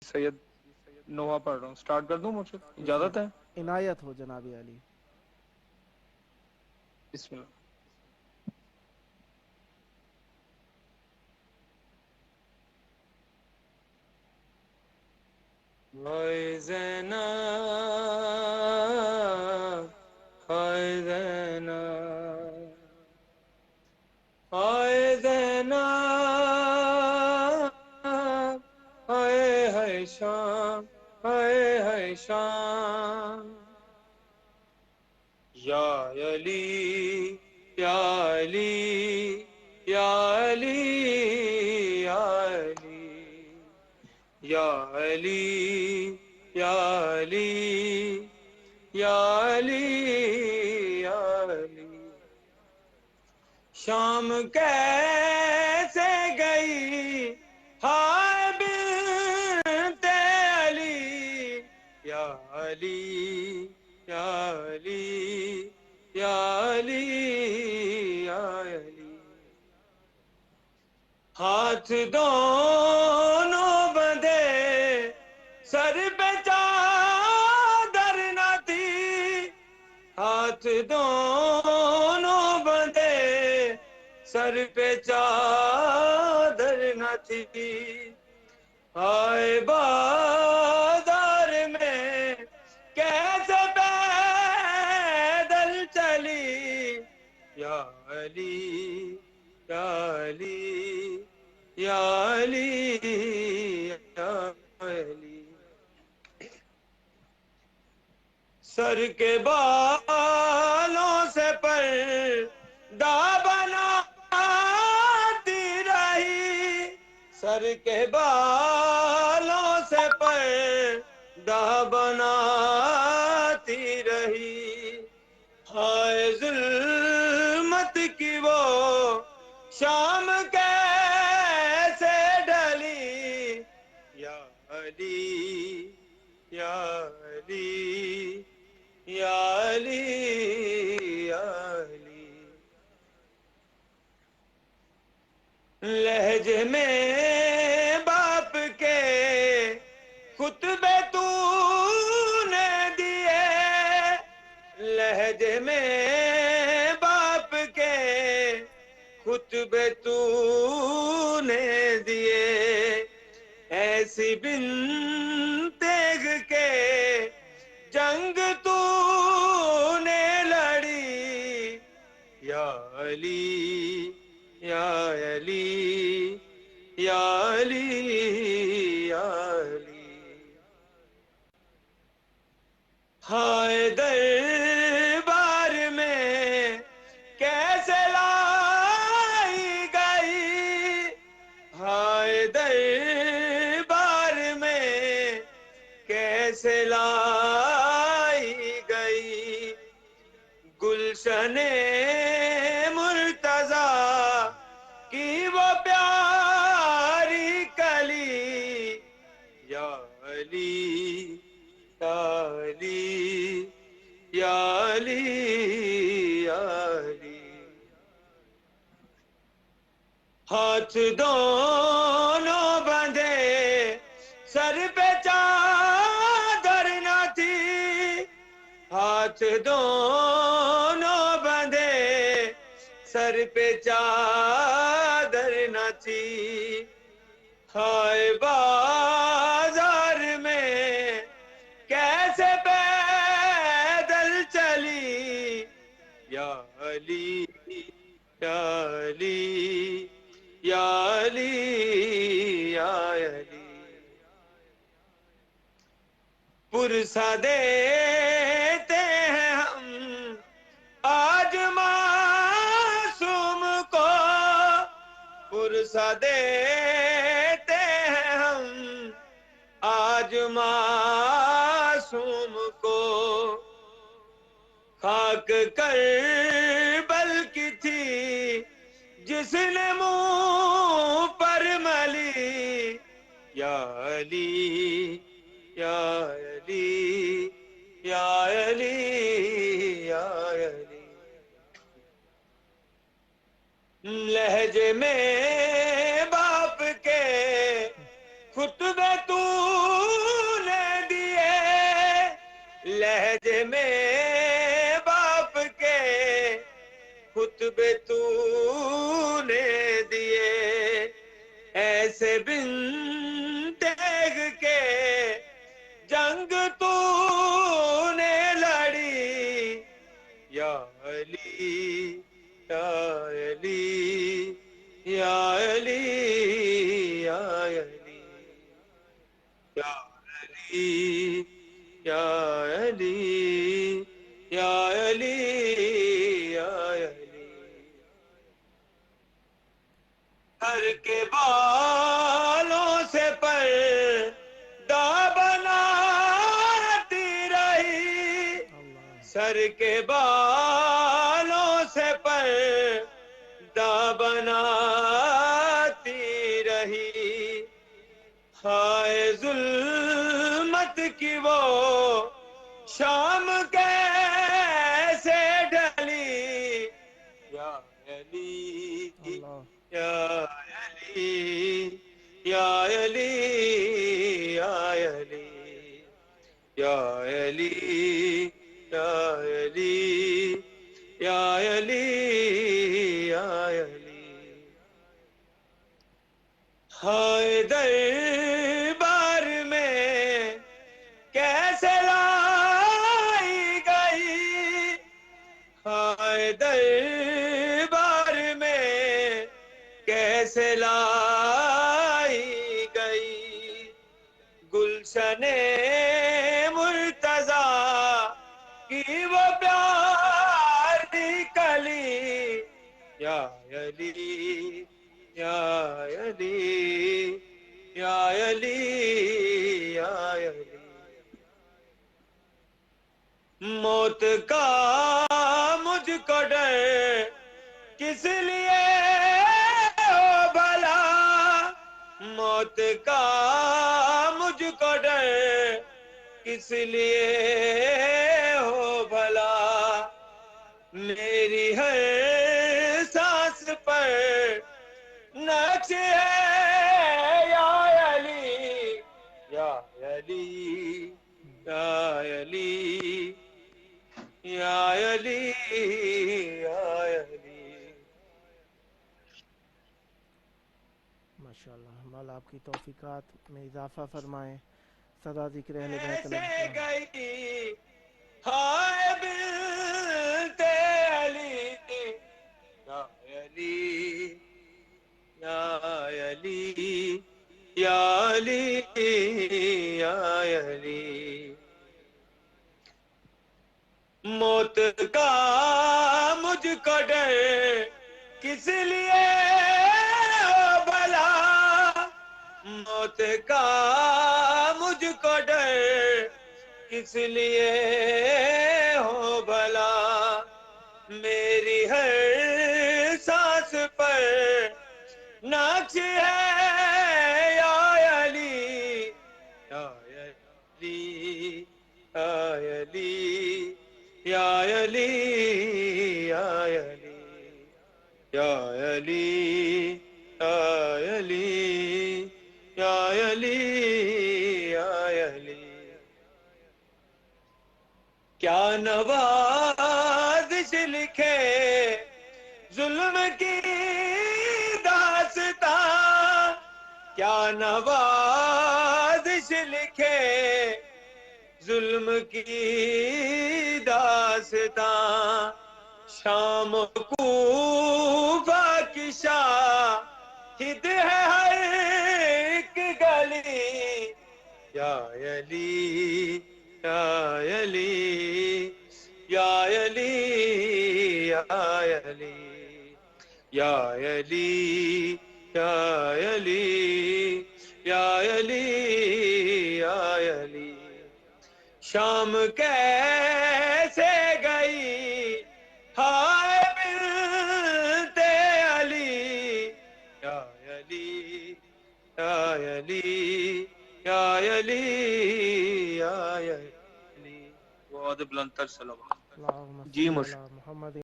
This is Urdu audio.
سید نوحہ پڑھ رہا ہوں، سٹارٹ کر دوں؟ مجھے جی اجازت ہے؟ عنایت ہو جناب علی. بسم اللہ. ہائے زینب، ہائے زینب، ہائے زینب، ہائے ہائے شام، ہائے ہائے شام. یا علی یا علی یا علی یا علی یا علی یا علی یا علی یا علی. شام کیسے گئی ہائے بنت علی، یا علی یا علی یا علی یا علی. ہاتھ دونوں بندھے سر پہ چادر نہ تھی، ہاتھ دونوں بندھے سر پہ چادر نہ تھی. ہائے بازار میں کیسے پیدل چلی، یا علی یا علی یا علی یا علی. سر کے بالوں سے پردہ بناتی رہی، سر کے بالوں سے پردہ بناتی رہی. ہائے ظلمت کی وہ شام کیسے ڈلی، یا علی یا علی یا علی یا علی. لہجے میں باپ کے خطبے تو نے دیے، لہجے میں باپ کے خطبے تو نے دیے. ایسی بنتیغ کے جنگ تو نے لڑی، یا علی یا علی یا علی یا علی. ہائے دربار میں کیسے لائی گئی، ہائے دربار میں کیسے لائی گئی. گلشن مرتضیٰ کی وہ پیاری کلی، یا علی یا علی یا علی یا علی. ہاتھ دونوں بندھے سر پہ چادر نہ تھی، ہاتھ دونوں بندھے سر پہ چادر نہ تھی. ہائے بازار میں کیسے پیدل چلی، یا علی یا علی یا علی یا علی. پرسہ دیتے ہیں ہم آج معصوم کو، پرسہ دیتے ہیں ہم آج معصوم کو. خاک کربل کی تھی جس نے منہ پر ملی، یا علی یا علی یا علی یا علی. لہجے میں باپ کے خطبے تو میں باپ کے خطبے تو نے دیے ایسے بن تیغ کے جنگ تو نے لڑی یا علی یا علی یا علی یا علی یا علی یا علی یا علی یا علی ہر کے بالوں سے پر دا بناتی رہی اللہ سر کے بالوں سے پر دا بناتی رہی ہائے ظلمت کی وہ شام کیسے ڈھلی یا علی اللہ یا علی یا علی یا علی یا علی یا علی یا علی یا علی ہائے دربار میں کیسے لائی گئی ہائے دربار میں کیسے لائی گئی گلشن مرتضی کی وہ پیار دی کلی یا علی یا علی یا علی یا علی موت کا مجھ کو ڈر کس لیے ہو بھلا موت کا مجھ کو ڈر کس لیے ہو بھلا میری ہر سانس پر نقش ہے یا علی یا علی یا علی یا علی یا علی ماشاءاللہ مولا آپ کی توفیقات میں اضافہ فرمائیں سدا ذکر اہل بیت کیسے علیہ گئی ہائے بنت علی یا علی یا علی یا علی یا علی موت کا مجھ کو ڈر کس لیے ہو بھلا موت کا مجھ کو ڈر کس لیے ہو بھلا میری ہر سانس پر نقش ہے یا علی یا علی یا علی یا علی یا علی یا علی یا علی یا علی یا علی کیا نوازش لکھے ظلم کی داستان کیا نوازش لکھے ظلم کی داستان شام کوفہ کی شاہد ہے ہر ایک گلی یا علی یا علی یا علی یا علی یا علی یا علی یا علی یا علی شام کیسے گئی ہائے بنت علی یا علی یا علی یا علی یا علی بہت بلند تر صلوات اللہم جی صلی مش علی محمد